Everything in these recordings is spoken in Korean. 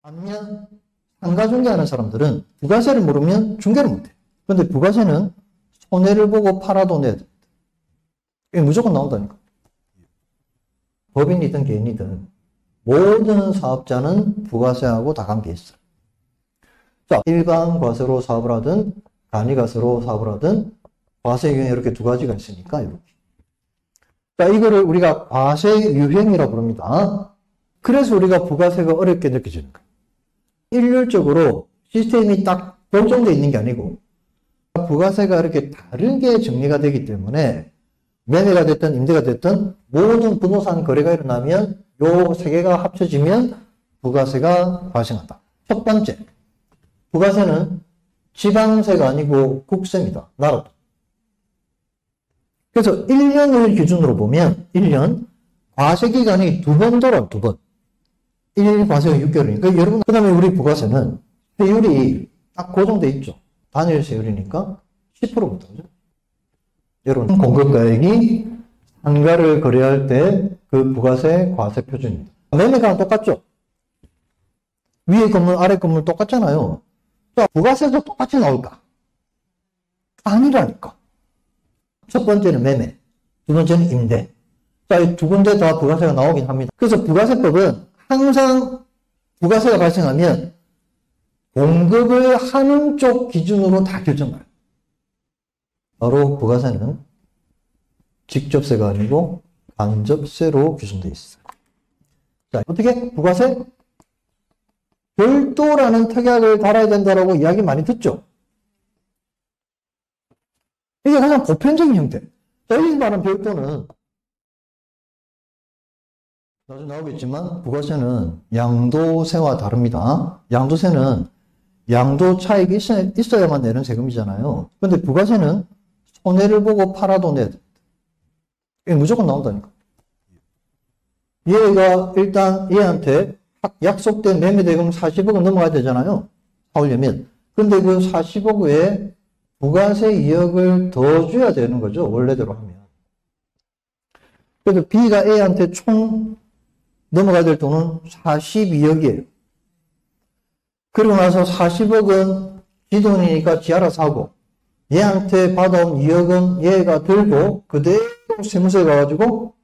반면 상가 중개하는 사람들은 부가세를 모르면 중개를 못해. 그런데 부가세는 손해를 보고 팔아도 내야 됩니다. 이게 무조건 나온다니까. 법인이든 개인이든 모든 사업자는 부가세하고 다 관계 있어요. 자, 일반 과세로 사업을 하든 간이과세로 사업을 하든 과세 유형 이렇게 두 가지가 있으니까 이렇게. 자, 이거를 우리가 과세 유형이라고 부릅니다. 그래서 우리가 부가세가 어렵게 느껴지는 거예요. 일률적으로 시스템이 딱 결정되어 있는 게 아니고 부가세가 이렇게 다르게 정리가 되기 때문에 매매가 됐든 임대가 됐든 모든 부동산 거래가 일어나면 요 세 개가 합쳐지면 부가세가 발생한다. 첫 번째, 부가세는 지방세가 아니고 국세입니다. 나라도. 그래서 1년을 기준으로 보면 1년 과세기간이 두 번 돌아요. 두 번. 1년 과세가 6개월이니까 여러분, 그 다음에 우리 부가세는 세율이 딱 고정돼 있죠. 단일 세율이니까 10%부터. 그죠? 여러분, 공급가액이 상가를 거래할 때 그 부가세 과세 표준입니다. 매매가랑 똑같죠? 위에 건물, 아래 건물 똑같잖아요. 자, 부가세도 똑같이 나올까? 아니라니까. 첫 번째는 매매, 두 번째는 임대. 자, 이 두 군데 다 부가세가 나오긴 합니다. 그래서 부가세법은 항상 부가세가 발생하면 공급을 하는 쪽 기준으로 다 결정해요. 바로 부가세는 직접세가 아니고 간접세로 규정되어 있어요. 자, 어떻게? 부가세? 별도라는 특약을 달아야 된다라고 이야기 많이 듣죠? 이게 가장 보편적인 형태. 자, 여기서 말하는 별도는 나중에 나오겠지만 부가세는 양도세와 다릅니다. 양도세는 양도 차익이 있어야만 내는 세금이잖아요. 그런데 부가세는 손해를 보고 팔아도 내야 됩니다. 이게 무조건 나온다니까. 얘가 일단 얘한테 약속된 매매대금 40억은 넘어가야 되잖아요. 사오려면. 그런데 그 40억 외에 부가세 2억을 더 줘야 되는 거죠. 원래대로 하면. 그래서 B가 A한테 총 넘어가야 될 돈은 42억이에요. 그러고 나서 40억은 지 돈이니까 지 알아서 하고 얘한테 받아온 2억은 얘가 들고 그대로 세무서에 가가지고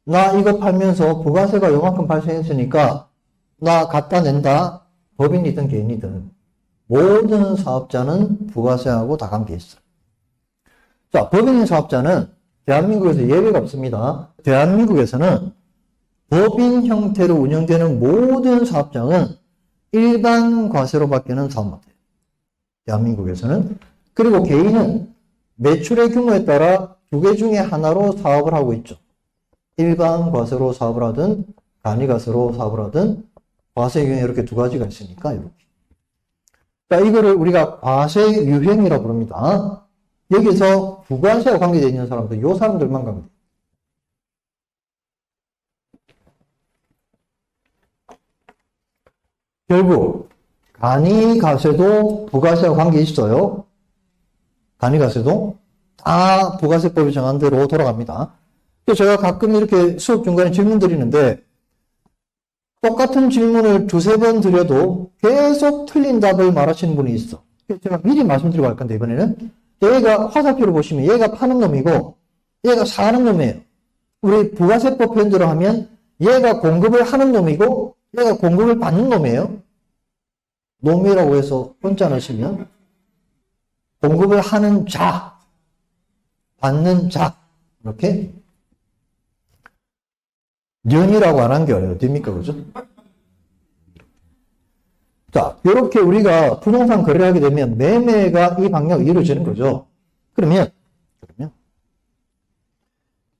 나 이거 팔면서 부가세가 요만큼 발생했으니까 나 갖다 낸다. 법인이든 개인이든 모든 사업자는 부가세하고 다 관계 있어요. 자, 법인 사업자는 대한민국에서 예외가 없습니다. 대한민국에서는 법인 형태로 운영되는 모든 사업장은 일반 과세로 밖에는 사업 못해요. 대한민국에서는. 그리고 개인은 매출의 규모에 따라 두 개 중에 하나로 사업을 하고 있죠. 일반 과세로 사업을 하든 간이과세로 사업을 하든 과세 유형이 이렇게 두 가지가 있으니까 이렇게. 자, 이거를 우리가 과세 유형이라고 부릅니다. 여기서 부가세와 관계되어 있는 사람들, 이 사람들만 관계돼요. 결국 간이과세도 부가세와 관계 있어요. 간이과세도 다 부가세법이 정한 대로 돌아갑니다. 그래서 제가 가끔 이렇게 수업 중간에 질문 드리는데 똑같은 질문을 두세 번 드려도 계속 틀린 답을 말하시는 분이 있어. 그래서 제가 미리 말씀드리고 갈 건데 이번에는 얘가 화살표를 보시면 얘가 파는 놈이고 얘가 사는 놈이에요. 우리 부가세법 편대로 하면 얘가 공급을 하는 놈이고 얘가 공급을 받는 놈이에요. 놈이라고 해서 혼자 넣으시면 공급을 하는 자, 받는 자 이렇게 년이라고 안 한 게 어딥니까? 그죠? 자, 이렇게 우리가 부동산 거래를 하게 되면 매매가 이 방향으로 이루어지는 거죠. 그러면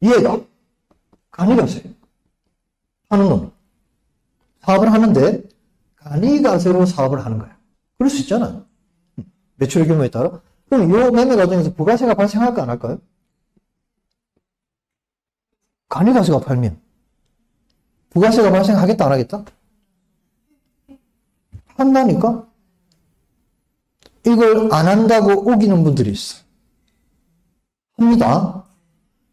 얘가 간이과세 하는 놈 사업을 하는데 간이과세로 사업을 하는 거야. 그럴 수 있잖아요. 매출 규모에 따라. 그럼 이 매매 과정에서 부가세가 발생할까 안 할까요? 간이과세가 팔면 부가세가 발생하겠다 안 하겠다? 한다니까? 이걸 안 한다고 우기는 분들이 있어. 합니다.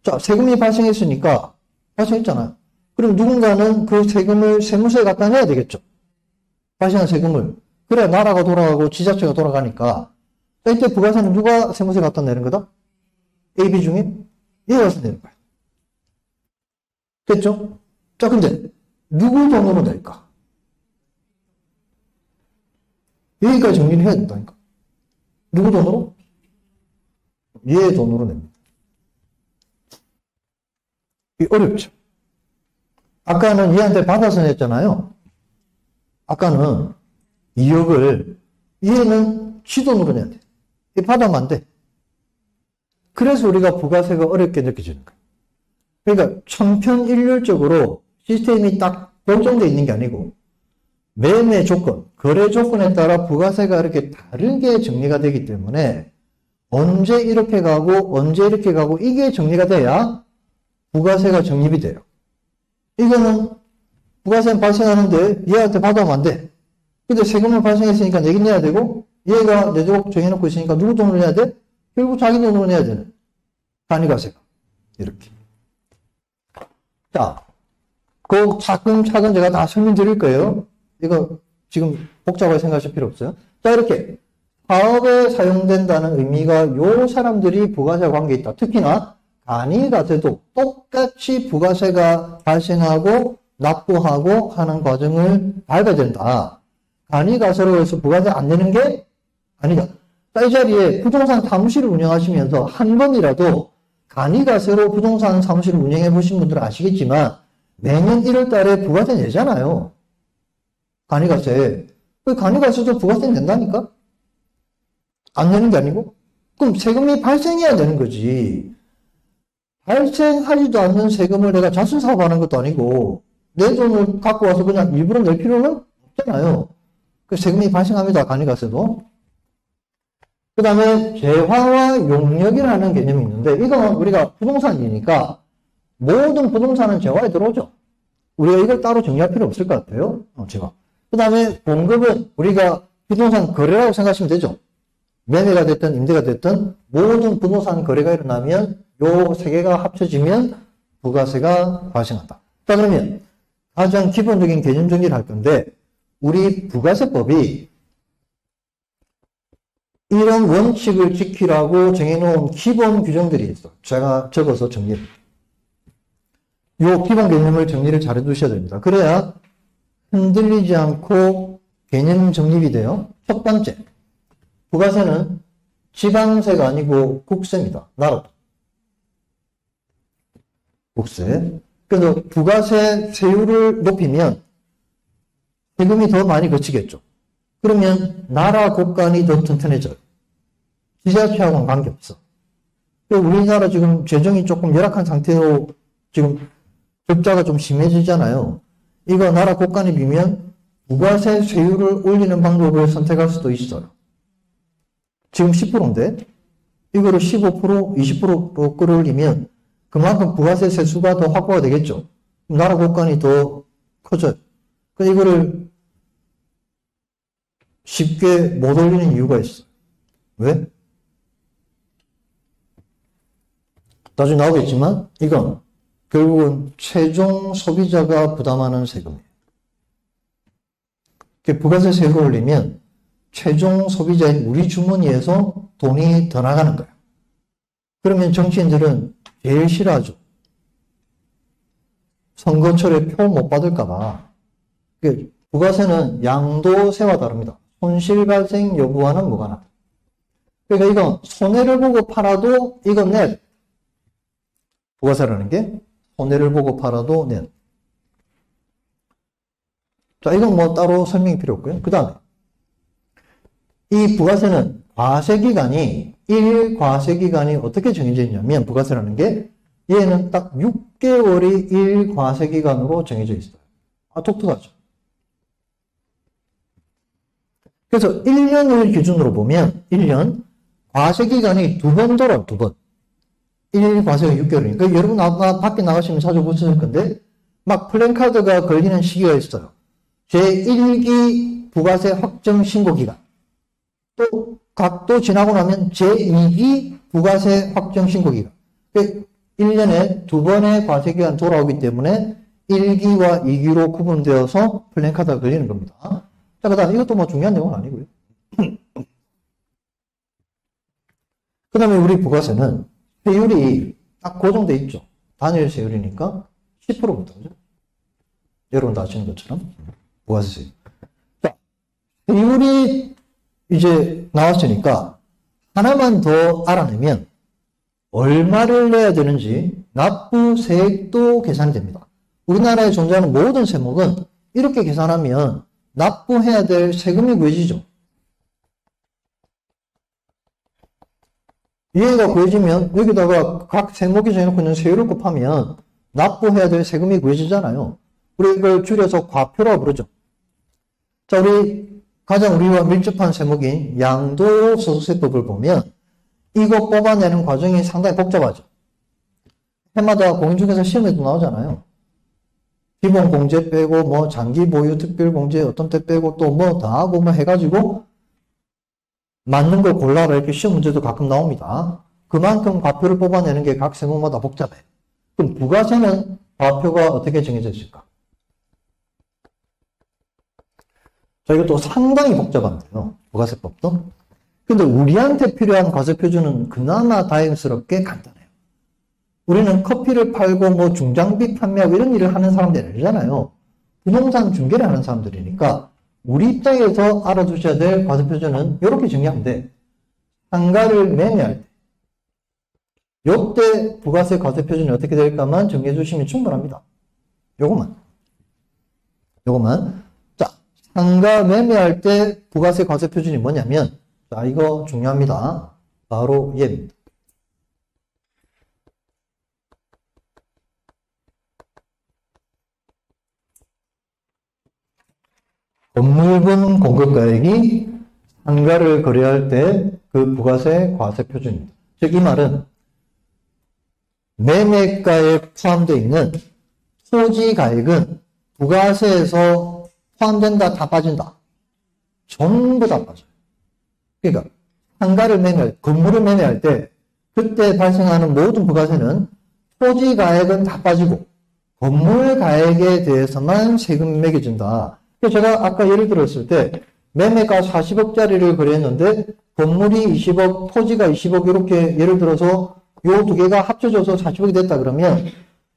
자, 세금이 발생했으니까 발생했잖아요. 그럼 누군가는 그 세금을 세무서에 갖다 내야 되겠죠. 발생한 세금을. 그래, 나라가 돌아가고 지자체가 돌아가니까. 이때 부가세는 누가 세무세 갖다 내는 거다? A, B 중에 얘가 갖다 내는 거야. 됐죠? 자, 근데 누구 돈으로 낼까? 여기까지 정리를 해야 된다니까. 누구 돈으로? 얘 돈으로 냅니다. 이게 어렵죠. 아까는 얘한테 받아서 냈잖아요. 아까는 2억을 얘는 지 돈으로 내야 돼. 이 받으면 안 돼. 그래서 우리가 부가세가 어렵게 느껴지는 거예요. 그러니까 천편일률적으로 시스템이 딱 결정되어 있는 게 아니고 매매 조건, 거래 조건에 따라 부가세가 이렇게 다르게 정리가 되기 때문에 언제 이렇게 가고 언제 이렇게 가고 이게 정리가 돼야 부가세가 적립이 돼요. 이거는 부가세는 발생하는데 얘한테 받아오면 안 돼. 근데 세금을 발생했으니까 내긴 내야 되고 얘가 내도록 정해놓고 있으니까 누구 돈으로 내야 돼? 결국 자기 돈으로 내야 되는 간이가세가 이렇게. 자, 그 차근차근 제가 다 설명드릴 거예요. 이거 지금 복잡하게 생각하실 필요 없어요. 자, 이렇게 사업에 사용된다는 의미가 요 사람들이 부가세와 관계 있다. 특히나 간이가세도 똑같이 부가세가 발생하고 납부하고 하는 과정을 밟아야 된다. 간이가세로 해서 부가세 안 내는 게 아니다. 이 자리에 부동산 사무실을 운영하시면서 한 번이라도 간이가세로 부동산 사무실을 운영해 보신 분들은 아시겠지만 매년 1월 달에 부가세 내잖아요. 간이가세. 간이가세도 부가세 낸다니까? 안 내는 게 아니고? 그럼 세금이 발생해야 되는 거지. 발생하지도 않는 세금을 내가 자순사업하는 것도 아니고 내 돈을 갖고 와서 그냥 일부러 낼 필요는 없잖아요. 그 세금이 발생합니다. 간이가세도. 그 다음에 재화와 용역이라는 개념이 있는데 이건 우리가 부동산이니까 모든 부동산은 재화에 들어오죠. 우리가 이걸 따로 정리할 필요 없을 것 같아요. 재화. 그 다음에 봉급은 우리가 부동산 거래라고 생각하시면 되죠. 매매가 됐든 임대가 됐든 모든 부동산 거래가 일어나면 요 세 개가 합쳐지면 부가세가 발생한다. 자, 그러면 가장 기본적인 개념 정리를 할 건데 우리 부가세법이 이런 원칙을 지키라고 정해놓은 기본 규정들이 있어. 제가 적어서 정리를. 요 기본 개념을 정리를 잘 해두셔야 됩니다. 그래야 흔들리지 않고 개념 정립이 돼요. 첫 번째, 부가세는 지방세가 아니고 국세입니다. 나라도. 국세. 그래서 부가세 세율을 높이면 세금이 더 많이 거치겠죠. 그러면 나라 곳간이 더 튼튼해져요. 지자체하고는 관계없어. 우리나라 지금 재정이 조금 열악한 상태로 지금 적자가 좀 심해지잖아요. 이거 나라 곳간이 비면 부가세 세율을 올리는 방법을 선택할 수도 있어요. 지금 10%인데 이거를 15%, 20%로 끌어올리면 그만큼 부가세 세수가 더 확보가 되겠죠. 나라 곳간이 더 커져요. 그래서 이거를 쉽게 못 올리는 이유가 있어. 왜? 나중에 나오겠지만 이건 결국은 최종 소비자가 부담하는 세금이에요. 부가세 세율을 올리면 최종 소비자인 우리 주머니에서 돈이 더 나가는 거예요. 그러면 정치인들은 제일 싫어하죠. 선거철에 표 못 받을까봐. 부가세는 양도세와 다릅니다. 손실 발생 여부와는 무관하다. 그러니까 이건 손해를 보고 팔아도 이건 내 부가세라는 게 손해를 보고 팔아도 내. 자, 이건 뭐 따로 설명이 필요 없고요. 그 다음에 이 부가세는 과세기간이 1과세기간이 어떻게 정해져 있냐면 부가세라는 게 얘는 딱 6개월이 1과세기간으로 정해져 있어요. 독특하죠. 그래서 1년을 기준으로 보면 1년 과세기간이 2번 돌아요. 2번. 1과세가 6개월이니까 여러분 아마 밖에 나가시면 자주 보실 건데 막 플랜카드가 걸리는 시기가 있어요. 제1기 부가세 확정 신고기간. 또 각도 지나고 나면 제2기 부가세 확정 신고기간. 1년에 2번의 과세기간 돌아오기 때문에 1기와 2기로 구분되어서 플랜카드가 걸리는 겁니다. 자, 그 다음 이것도 뭐 중요한 내용은 아니고요. 그 다음에 우리 부가세는 세율이 딱 고정돼 있죠. 단일 세율이니까 10%부터, 그죠? 여러분도 아시는 것처럼 부가세 세율. 자, 세율이 이제 나왔으니까 하나만 더 알아내면 얼마를 내야 되는지 납부세액도 계산이 됩니다. 우리나라에 존재하는 모든 세목은 이렇게 계산하면 납부해야 될 세금이 구해지죠. 이해가 구해지면 여기다가 각 세목이 정해놓고 있는 세율을 곱하면 납부해야 될 세금이 구해지잖아요. 우리 이걸 줄여서 과표라고 부르죠. 자, 우리 가장 우리와 밀접한 세목인 양도소득세법을 보면 이거 뽑아내는 과정이 상당히 복잡하죠. 해마다 공인중개사 시험에도 나오잖아요. 기본 공제 빼고 뭐 장기 보유 특별 공제 어떤 때 빼고 또 뭐 다 하고 뭐 해가지고 맞는 걸 골라라 이렇게 시험 문제도 가끔 나옵니다. 그만큼 과표를 뽑아내는 게 각 세목마다 복잡해요. 그럼 부가세는 과표가 어떻게 정해져 있을까? 자, 이것도 상당히 복잡한데요. 부가세법도. 근데 우리한테 필요한 과세 표준은 그나마 다행스럽게 간단해요. 우리는 커피를 팔고 뭐 중장비 판매하고 이런 일을 하는 사람들이 아니잖아요. 부동산 중개를 하는 사람들이니까 우리 입장에서 알아두셔야 될 과세 표준은 이렇게 정리하면 돼. 상가를 매매할 때. 요때 부가세 과세 표준이 어떻게 될까만 정리해 주시면 충분합니다. 요것만. 자, 상가 매매할 때 부가세 과세 표준이 뭐냐면, 자, 이거 중요합니다. 바로 얘입니다. 건물분 공급가액이 상가를 거래할 때 그 부가세 과세 표준입니다. 즉, 이 말은 매매가에 포함되어 있는 토지가액은 부가세에서 포함된다, 다 빠진다. 전부 다 빠져요. 그러니까 상가를 매매할, 건물을 매매할 때 그때 발생하는 모든 부가세는 토지가액은 다 빠지고 건물가액에 대해서만 세금이 매겨진다. 그래서 제가 아까 예를 들었을 때 매매가 40억짜리를 거래했는데 건물이 20억, 토지가 20억 이렇게 예를 들어서 요 두 개가 합쳐져서 40억이 됐다 그러면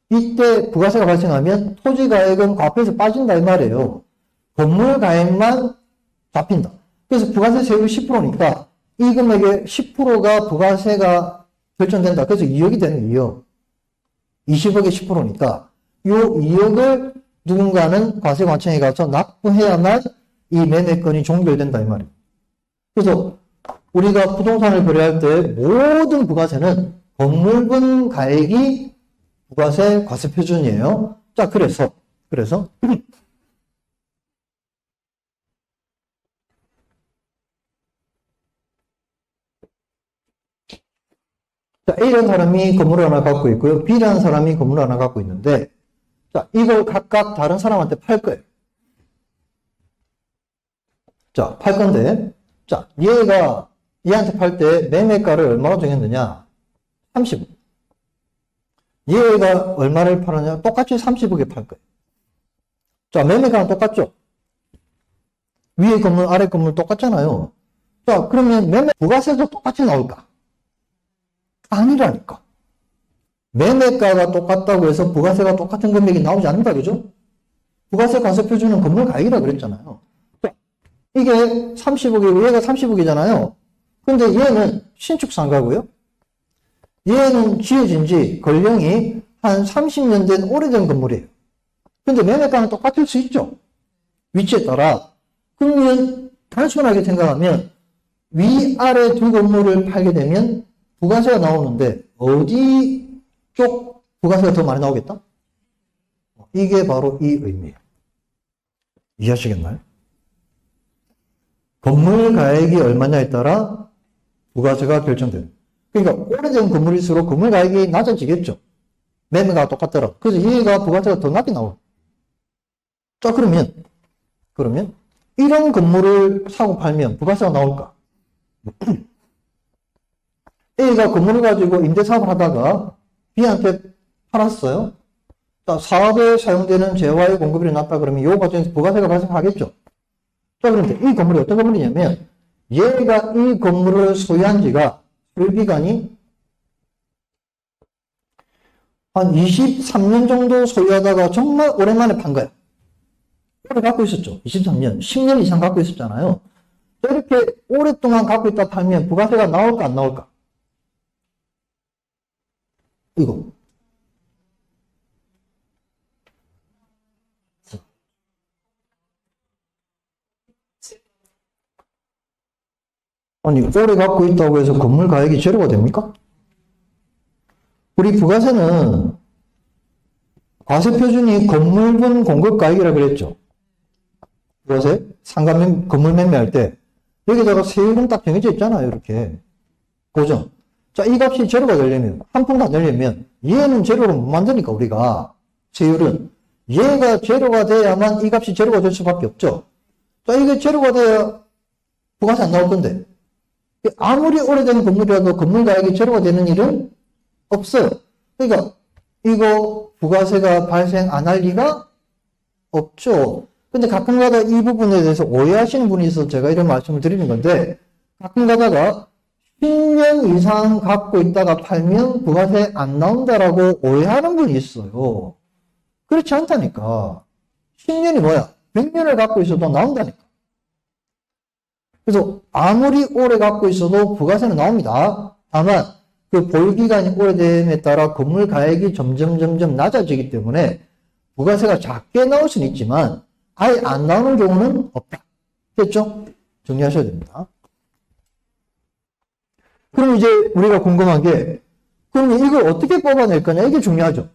이때 부가세가 발생하면 토지가액은 과표에서 빠진다 이 말이에요. 건물가액만 잡힌다. 그래서 부가세 세율이 10%니까 이 금액의 10%가 부가세가 결정된다. 그래서 2억이 되는 2억. 20억의 10%니까 요 2억을 누군가는 과세관청에 가서 납부해야만 이 매매건이 종결된다 이 말이에요. 그래서 우리가 부동산을 거래할 때 모든 부가세는 건물분 가액이 부가세 과세 표준이에요. 자, 그래서 자, A라는 사람이 건물을 하나 갖고 있고요. B라는 사람이 건물을 하나 갖고 있는데, 자, 이걸 각각 다른 사람한테 팔 거예요. 자, 팔 건데, 자, 얘한테 팔 때 매매가를 얼마로 정했느냐? 30억. 얘가 얼마를 팔았냐? 똑같이 30억에 팔 거예요. 자, 매매가는 똑같죠? 위에 건물, 아래 건물 똑같잖아요. 자, 그러면 매매 부가세도 똑같이 나올까? 아니라니까. 매매가가 똑같다고 해서 부가세가 똑같은 금액이 나오지 않는다, 그죠? 부가세 과세 표준은 건물 가액이라 그랬잖아요. 이게 30억이고 얘가 30억이잖아요. 근데 얘는 신축 상가고요. 얘는 지어진 지 권령이 한 30년 된 오래된 건물이에요. 근데 매매가는 똑같을 수 있죠. 위치에 따라. 그러면 단순하게 생각하면 위아래 두 건물을 팔게 되면 부가세가 나오는데 어디 쪽 부가세가 더 많이 나오겠다? 이게 바로 이 의미예요. 이해하시겠나요? 건물 가액이 얼마냐에 따라 부가세가 결정돼요. 그러니까 오래된 건물일수록 건물 가액이 낮아지겠죠. 매매가 똑같더라도. 그래서 얘가 부가세가 더 낮게 나와요. 자, 그러면 이런 건물을 사고 팔면 부가세가 나올까? A가 건물을 가지고 임대사업을 하다가 B한테 팔았어요. 자, 사업에 사용되는 재화의 공급이 낮다 그러면 이 과정에서 부가세가 발생하겠죠. 자, 그런데 이 건물이 어떤 건물이냐면, 얘가 이 건물을 소유한 지가, 소유 기간이 한 23년 정도 소유하다가 정말 오랜만에 판 거야. 오래 갖고 있었죠. 23년, 10년 이상 갖고 있었잖아요. 이렇게 오랫동안 갖고 있다 팔면 부가세가 나올까 안 나올까? 이거. 아니, 오래 갖고 있다고 해서 건물 가액이 제로가 됩니까? 우리 부가세는 과세 표준이 건물분 공급 가액이라 그랬죠. 부가세, 건물 매매할 때 여기다가 세율은 딱 정해져 있잖아요. 이렇게 고정. 자, 이 값이 제로가 되려면, 한 푼도 안 되려면 얘는 제로로 못 만드니까 우리가 세율은 얘가 제로가 돼야만 이 값이 제로가 될 수밖에 없죠. 자, 이게 제로가 돼야 부가세 안 나올 건데, 아무리 오래된 건물이라도 건물 가액이 제로가 되는 일은 없어요. 그러니까 이거 부가세가 발생 안 할 리가 없죠. 근데 가끔가다 이 부분에 대해서 오해하시는 분이 있어서 제가 이런 말씀을 드리는 건데, 가끔가다가 10년 이상 갖고 있다가 팔면 부가세 안 나온다라고 오해하는 분이 있어요. 그렇지 않다니까. 10년이 뭐야? 100년을 갖고 있어도 나온다니까. 그래서 아무리 오래 갖고 있어도 부가세는 나옵니다. 다만 그 보유기간이 오래됨에 따라 건물 가액이 점점 낮아지기 때문에 부가세가 작게 나올 수는 있지만 아예 안 나오는 경우는 없다. 됐죠? 정리하셔야 됩니다. 그럼 이제 우리가 궁금한 게, 그럼 이걸 어떻게 뽑아낼 거냐? 이게 중요하죠.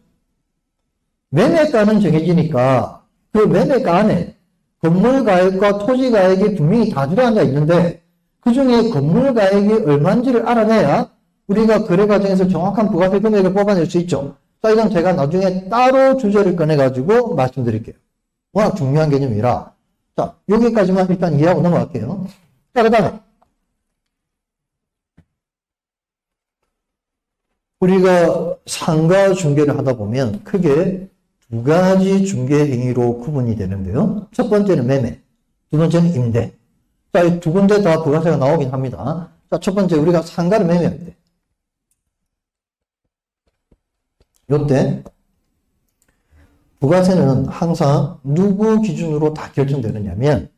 매매가는 정해지니까 그 매매가 안에 건물 가액과 토지 가액이 분명히 다 들어앉아 있는데, 그 중에 건물 가액이 얼마인지를 알아내야 우리가 거래 과정에서 정확한 부가세 금액을 뽑아낼 수 있죠. 자, 이건 제가 나중에 따로 주제를 꺼내가지고 말씀드릴게요. 워낙 중요한 개념이라. 자, 여기까지만 일단 이해하고 넘어갈게요. 자, 그 다음에 우리가 상가 중개를 하다 보면 크게 두 가지 중개 행위로 구분이 되는데요. 첫 번째는 매매, 두 번째는 임대. 자, 이 두 군데 다 부가세가 나오긴 합니다. 자, 첫 번째 우리가 상가를 매매할 때, 이때 부가세는 항상 누구 기준으로 다 결정되느냐면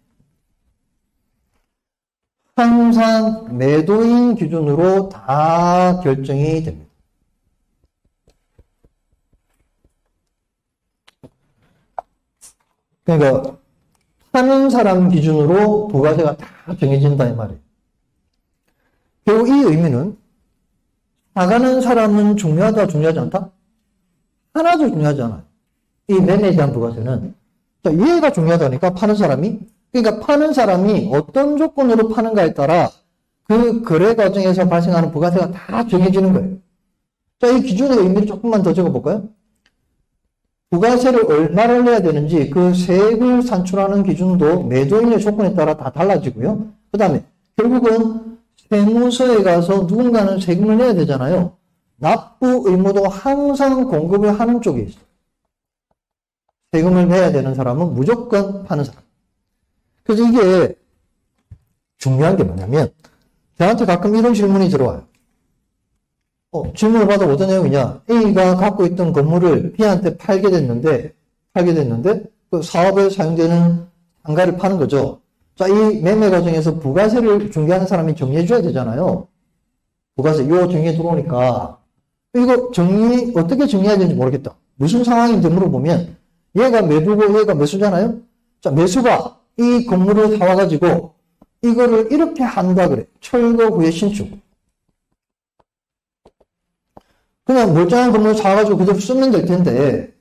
항상 매도인 기준으로 다 결정이 됩니다. 그러니까 파는 사람 기준으로 부가세가 다 정해진다 이 말이에요. 결국 이 의미는 나가는 사람은 중요하다 중요하지 않다? 하나도 중요하지 않아요. 이 매매에 대한 부가세는. 자, 이해가 중요하다니까 파는 사람이. 그러니까 파는 사람이 어떤 조건으로 파는가에 따라 그 거래 과정에서 발생하는 부가세가 다 정해지는 거예요. 자, 이 기준의 의미를 조금만 더 적어볼까요? 부가세를 얼마를 내야 되는지 그 세액을 산출하는 기준도 매도인의 조건에 따라 다 달라지고요. 그 다음에 결국은 세무서에 가서 누군가는 세금을 내야 되잖아요. 납부 의무도 항상 공급을 하는 쪽에 있어요. 세금을 내야 되는 사람은 무조건 파는 사람. 그래서 이게 중요한 게 뭐냐면 저한테 가끔 이런 질문이 들어와요. 질문을 받아 어떤 내용이냐. A가 갖고 있던 건물을 B한테 팔게 됐는데 그 사업에 사용되는 상가를 파는 거죠. 자, 이 매매 과정에서 부가세를 중개하는 사람이 정리해 줘야 되잖아요. 부가세 요 정리에 들어오니까 이거 어떻게 정리해야 되는지 모르겠다. 무슨 상황인지 물어보면 얘가 매도고 얘가 매수잖아요. 자, 매수가 이 건물을 사와가지고 이거를 이렇게 한다 그래. 철거 후에 신축. 그냥 멀쩡한 건물 사가지고 그대로 쓰면 될 텐데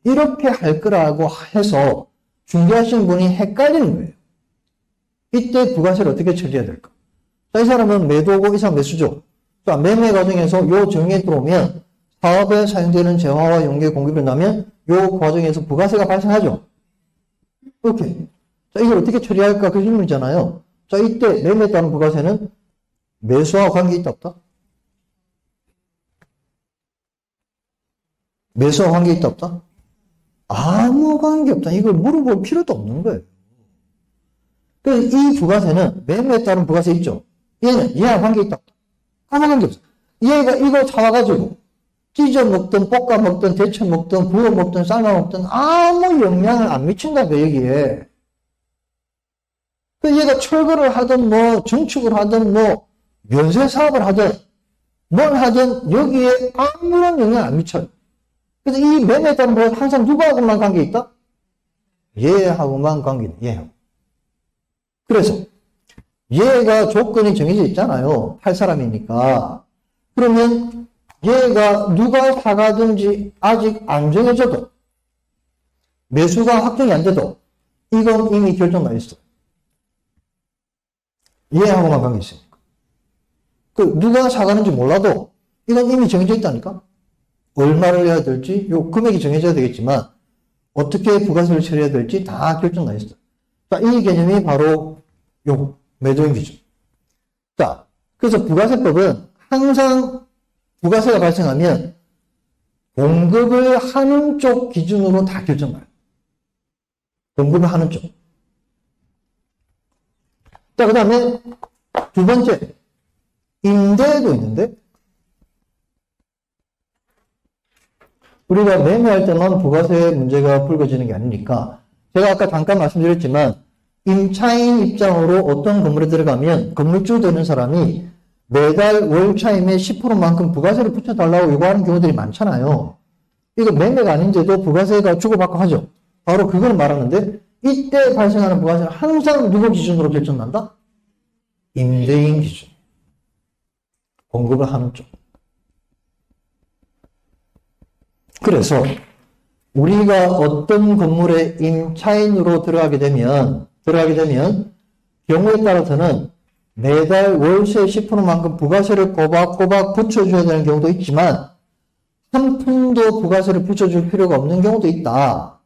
이렇게 할 거라고 해서 중개하시는 분이 헷갈리는 거예요. 이때 부가세를 어떻게 처리해야 될까? 자, 이 사람은 매도고 이 사람 매수죠. 자, 매매 과정에서 요 정의에 들어오면 사업에 사용되는 재화와 용계 공급이 나면 요 과정에서 부가세가 발생하죠. 이렇게. 자, 이걸 어떻게 처리할까? 그 질문이잖아요. 자, 이때 매매에 따른 부가세는 매수와 관계 있다 없다? 매수와 관계 있다 없다? 아무 관계 없다. 이걸 물어볼 필요도 없는 거예요. 이 부가세는 매매에 따른 부가세 있죠. 얘는 얘랑 관계 있다. 아무 관계 없어. 얘가 이거 사와가지고 찢어 먹든 볶아 먹든 데쳐 먹든 구워 먹든 삶아 먹든 아무 영향을 안 미친다고 여기에. 얘가 철거를 하든 뭐 증축을 하든 뭐 면세 사업을 하든 뭘 하든 여기에 아무런 영향 안 미쳐요. 그래서 이 매매에 따른 부가세 항상 누구하고만 관계 있다? 얘하고만 관계 있다. 얘하고. 그래서 얘가 조건이 정해져 있잖아요. 팔 사람이니까. 그러면 얘가 누가 사가든지 아직 안 정해져도 매수가 확정이 안 돼도 이건 이미 결정나 있어. 얘하고만 관계 있으니까. 누가 사가는지 몰라도 이건 이미 정해져 있다니까. 얼마를 해야 될지 요 금액이 정해져야 되겠지만 어떻게 부가세를 처리해야 될지 다 결정나 있어. 자, 이 개념이 바로 요 매도인 기준. 자, 그래서 부가세법은 항상 부가세가 발생하면 공급을 하는 쪽 기준으로 다 결정나요. 공급을 하는 쪽. 자, 그 다음에 두 번째, 임대도 있는데, 우리가 매매할 때만 부가세 문제가 불거지는 게 아니니까, 제가 아까 잠깐 말씀드렸지만, 임차인 입장으로 어떤 건물에 들어가면 건물주 되는 사람이 매달 월차임의 10%만큼 부가세를 붙여달라고 요구하는 경우들이 많잖아요. 이거 매매가 아닌데도 부가세가 주고받고 하죠. 바로 그걸 말하는데 이때 발생하는 부가세는 항상 누구 기준으로 결정난다? 임대인 기준. 공급을 하는 쪽. 그래서 우리가 어떤 건물에 임차인으로 들어가게 되면 경우에 따라서는 매달 월세 10%만큼 부가세를 꼬박꼬박 붙여줘야 되는 경우도 있지만 한 푼도 부가세를 붙여줄 필요가 없는 경우도 있다.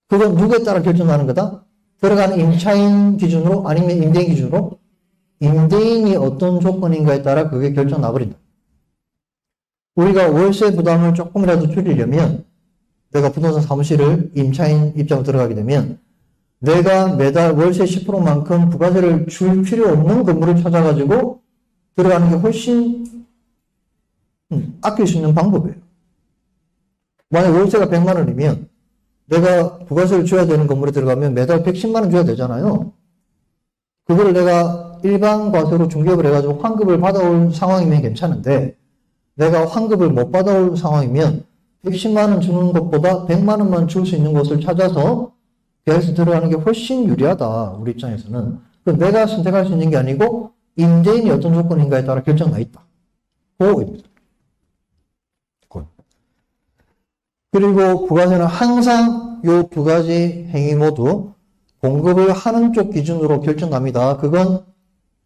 그건 누구에 따라 결정하는 거다? 들어가는 임차인 기준으로 아니면 임대인 기준으로? 임대인이 어떤 조건인가에 따라 그게 결정 나버린다. 우리가 월세 부담을 조금이라도 줄이려면 내가 부동산 사무실을 임차인 입장으로 들어가게 되면 내가 매달 월세 10%만큼 부가세를 줄 필요 없는 건물을 찾아가지고 들어가는 게 훨씬 아낄 수 있는 방법이에요. 만약 월세가 100만 원이면 내가 부가세를 줘야 되는 건물에 들어가면 매달 110만 원 줘야 되잖아요. 그거를 내가 일반 과세로 중개업을 해가지고 환급을 받아올 상황이면 괜찮은데 내가 환급을 못 받아올 상황이면 110만 원 주는 것보다 100만 원만 줄 수 있는 곳을 찾아서 계약서 들어가는 게 훨씬 유리하다. 우리 입장에서는. 내가 선택할 수 있는 게 아니고 임대인이 어떤 조건인가에 따라 결정나 있다. 그거입니다. 그리고 부가세는 항상 요 두 가지 행위 모두 공급을 하는 쪽 기준으로 결정납니다. 그건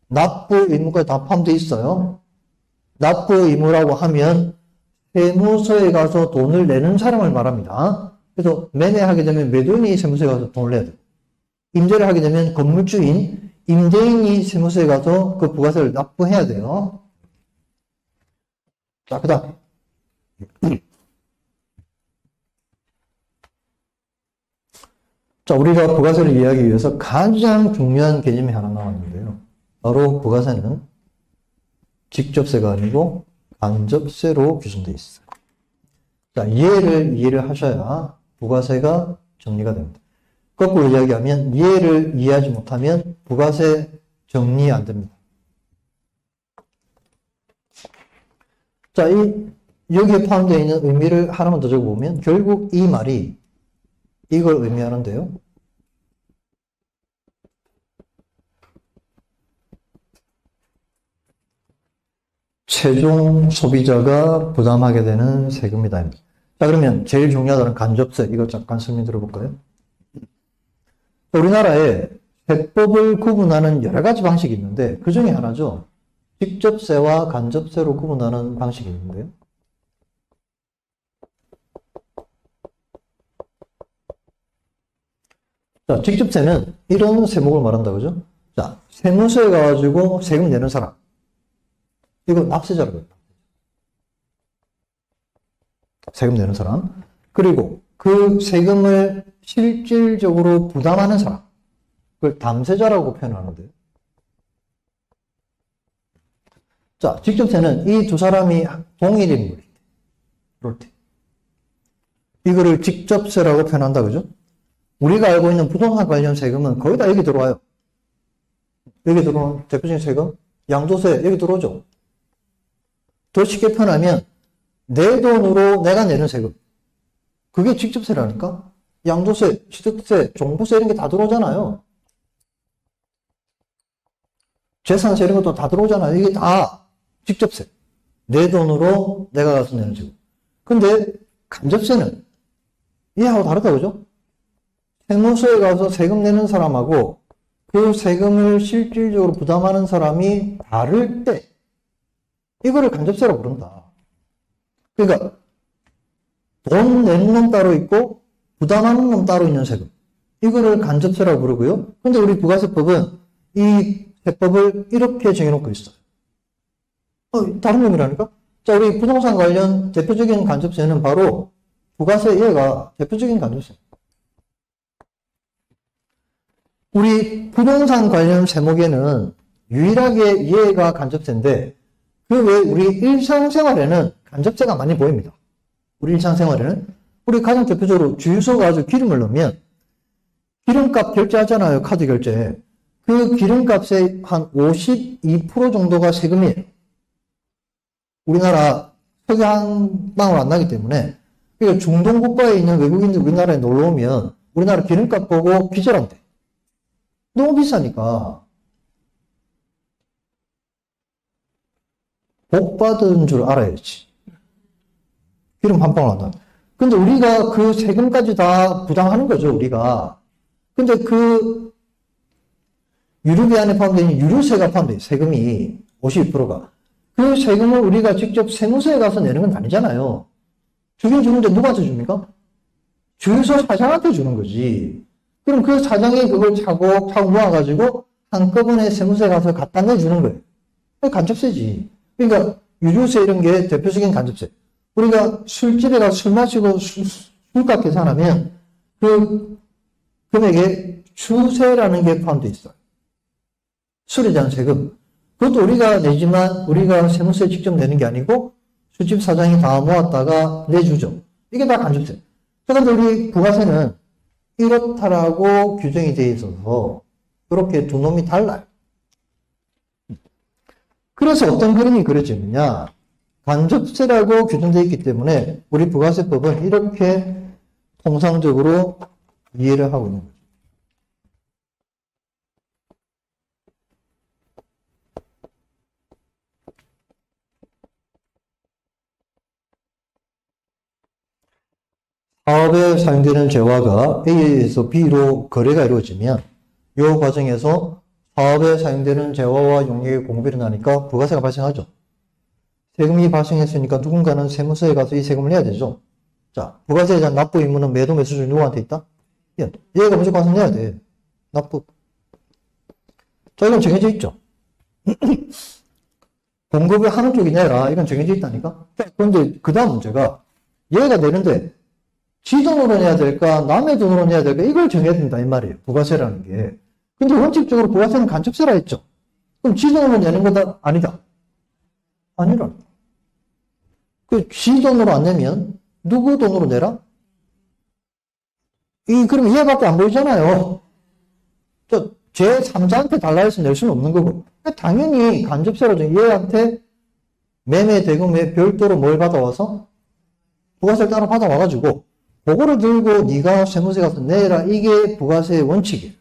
납부 의무까지 다 포함되어 있어요. 납부 의무라고 하면 세무서에 가서 돈을 내는 사람을 말합니다. 그래서 매매하게 되면 매도인이 세무서에 가서 돈을 내야 돼요. 임대를 하게 되면 건물주인, 임대인이 세무서에 가서 그 부가세를 납부해야 돼요. 자, 그 다음. 자, 우리가 부가세를 이해하기 위해서 가장 중요한 개념이 하나 나왔는데요. 바로 부가세는 직접세가 아니고 간접세로 규정되어 있어요. 자, 이해를 하셔야 부가세가 정리가 됩니다. 거꾸로 이야기하면 이해를 이해하지 못하면 부가세 정리 안 됩니다. 자, 여기에 포함되어 있는 의미를 하나만 더 적어보면 결국 이 말이 이걸 의미하는데요. 최종 소비자가 부담하게 되는 세금이다. 자, 그러면 제일 중요하다는 간접세, 이거 잠깐 설명 들어볼까요? 우리나라에 세법을 구분하는 여러 가지 방식이 있는데 그 중에 하나죠. 직접세와 간접세로 구분하는 방식이 있는데요. 자, 직접세는 이런 세목을 말한다, 그죠? 자, 세무서에 가가지고 세금 내는 사람. 이거 납세자라고 해요. 세금 내는 사람. 그리고 그 세금을 실질적으로 부담하는 사람. 그걸 담세자라고 표현하는데요. 자, 직접세는 이 두 사람이 동일 인물일 때, 그럴 때. 이거를 직접세라고 표현한다, 그죠? 우리가 알고 있는 부동산 관련 세금은 거의 다 여기 들어와요. 여기 들어오는 대표적인 세금, 양도세, 여기 들어오죠. 더 쉽게 표현하면, 내 돈으로 내가 내는 세금. 그게 직접세라니까? 양도세, 취득세, 종부세 이런 게 다 들어오잖아요. 재산세 이런 것도 다 들어오잖아요. 이게 다 직접세. 내 돈으로 내가 가서 내는 세금. 근데 간접세는 이하고 다르다, 그죠? 세무서에 가서 세금 내는 사람하고 그 세금을 실질적으로 부담하는 사람이 다를 때 이거를 간접세라고 부른다. 그러니까 돈 내는 놈 따로 있고 부담하는 놈 따로 있는 세금. 이거를 간접세라고 부르고요. 근데 우리 부가세법은 이 세법을 이렇게 정해놓고 있어요. 다른 놈이라니까? 자, 우리 부동산 관련 대표적인 간접세는 바로 부가세 얘가 대표적인 간접세. 우리 부동산 관련 세목에는 유일하게 얘가 간접세인데 그 외에 우리 일상생활에는 간접세가 많이 보입니다. 우리 일상생활에는 우리 가장 대표적으로 주유소 가서 기름을 넣으면 기름값 결제하잖아요. 카드 결제. 그 기름값의 한 52% 정도가 세금이에요. 우리나라 석양방울 안 나기 때문에 그러니까 중동 국가에 있는 외국인들 우리나라에 놀러 오면 우리나라 기름값 보고 기절한대. 너무 비싸니까. 복 받은 줄 알아야지. 기름 한 방울 안 나. 근데 우리가 그 세금까지 다 부담하는 거죠, 우리가. 근데 그 유류비 안에 포함되어 있는 유류세가 포함돼요, 세금이. 52%가. 그 세금을 우리가 직접 세무서에 가서 내는 건 아니잖아요. 주긴 주는데 누구한테 줍니까? 주유소 사장한테 주는 거지. 그럼 그 사장이 그걸 차곡차곡 모아가지고 한꺼번에 세무서에 가서 갖다 내주는 거예요. 간접세지. 그러니까 유류세 이런 게 대표적인 간접세. 우리가 술집에 가서 술 마시고 술값 계산하면 그 금액에 추세라는 게 포함되어 있어요. 술에 대한 세금. 그것도 우리가 내지만 우리가 세무서에 직접 내는 게 아니고 술집 사장이 다 모았다가 내주죠. 이게 다 간접세. 그런데 우리 부가세는 이렇다라고 규정이 되어 있어서 그렇게 두 놈이 달라요. 그래서 어떤 그림이 그려지느냐. 간접세라고 규정되어 있기 때문에 우리 부가세법은 이렇게 통상적으로 이해를 하고 있는 거죠. 사업에 사용되는 재화가 A에서 B로 거래가 이루어지면 이 과정에서 사업에 사용되는 재화와 용역의 공급이 일어나니까 부가세가 발생하죠. 세금이 발생했으니까 누군가는 세무서에 가서 이 세금을 내야 되죠. 자, 부가세에 대한 납부 의무는 매도 매수주 누구한테 있다? 얘가 무조건 가서 내야 돼. 납부. 자, 이건 정해져 있죠. 공급을 하는 쪽이 내라. 이건 정해져 있다니까. 그런데 그 다음 문제가 얘가 내는데 지 돈으로 내야 될까? 남의 돈으로 내야 될까? 이걸 정해야 된다 이 말이에요. 부가세라는 게. 근데 원칙적으로 부가세는 간접세라 했죠. 그럼 지 돈으로 내는 거다? 아니다. 아니라. 지 돈으로 안 내면 누구 돈으로 내라? 그럼 얘밖에 안 보이잖아요. 제 3자한테 달라 해서 낼 수는 없는 거고. 당연히 간접세로 얘한테 매매 대금에 별도로 뭘 받아와서 부가세를 따로 받아와가지고 그거를 들고 네가 세무서에 가서 내라. 이게 부가세의 원칙이에요.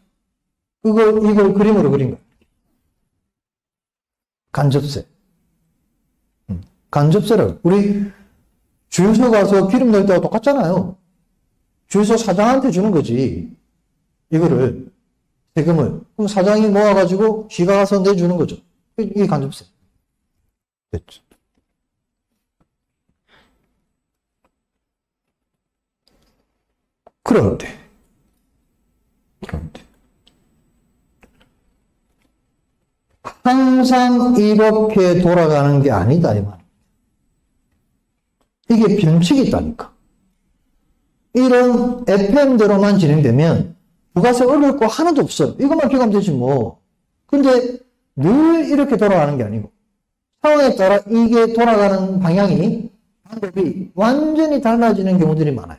이걸 그림으로 그린 거예요. 간접세. 간접세를 우리 주유소 가서 기름 넣을 때와 똑같잖아요. 주유소 사장한테 주는 거지. 이거를 세금을. 그럼 사장이 모아가지고 지가 가서 내주는 거죠. 이게 간접세. 됐죠. 그런데 항상 이렇게 돌아가는 게 아니다 이 말. 이게 변칙이 있다니까. 이런 FM대로만 진행되면 부가세 어려울 거 하나도 없어요. 이것만 기억하면 되지 뭐. 근데 늘 이렇게 돌아가는 게 아니고 상황에 따라 이게 돌아가는 방향이 방법이 완전히 달라지는 경우들이 많아요.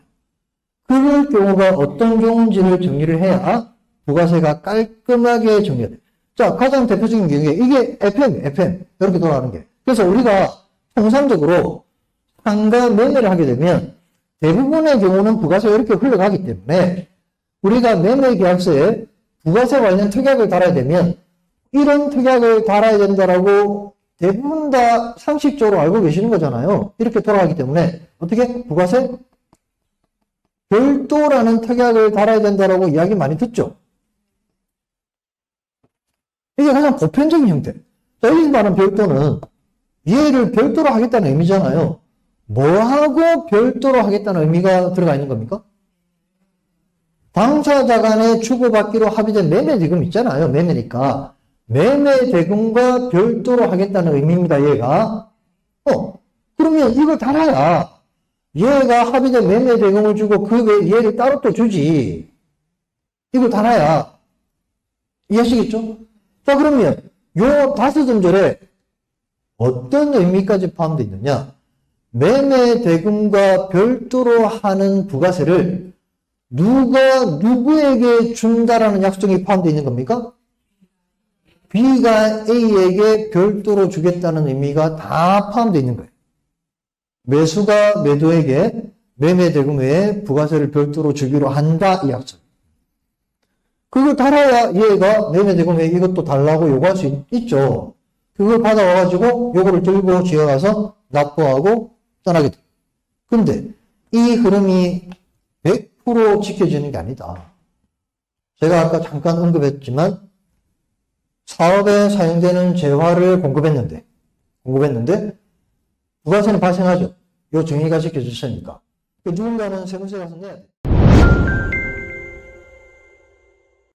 그럴 경우가 어떤 경우인지를 정리를 해야 부가세가 깔끔하게 정리가 돼요. 자, 가장 대표적인 경우에 이게 FM 이렇게 돌아가는 게. 그래서 우리가 통상적으로 상가 매매를 하게 되면 대부분의 경우는 부가세가 이렇게 흘러가기 때문에 우리가 매매 계약서에 부가세 관련 특약을 달아야 되면 이런 특약을 달아야 된다라고 대부분 다 상식적으로 알고 계시는 거잖아요. 이렇게 돌아가기 때문에 어떻게 부가세 별도라는 특약을 달아야 된다라고 이야기 많이 듣죠. 이게 가장 보편적인 형태. 자, 여기서 말하는 별도는 이해를 별도로 하겠다는 의미잖아요. 뭐하고 별도로 하겠다는 의미가 들어가 있는 겁니까? 당사자 간에 주고받기로 합의된 매매 대금 있잖아요. 매매니까. 매매 대금과 별도로 하겠다는 의미입니다. 얘가. 그러면 이걸 달아야 얘가 합의된 매매 대금을 주고 그 외에 얘를 따로 또 주지. 이걸 달아야. 이해하시겠죠? 자, 그러면 요 다스점절에 어떤 의미까지 포함되어 있느냐? 매매 대금과 별도로 하는 부가세를 누가 누구에게 준다라는 약속이 포함되어 있는 겁니까? B가 A에게 별도로 주겠다는 의미가 다 포함되어 있는 거예요. 매수가 매도에게 매매 대금 외에 부가세를 별도로 주기로 한다 이 약속. 그걸 달아야 얘가 매매 대금 외에 이것도 달라고 요구할 수 있죠. 그걸 받아와가지고 요거를 들고 집에 가서 납부하고 떠나게 돼요. 근데 이 흐름이 100% 지켜지는 게 아니다. 제가 아까 잠깐 언급했지만 사업에 사용되는 재화를 공급했는데 부가세는 발생하죠. 요 정의가 지켜졌으니까. 누군가는 세금세 가서 내야 돼.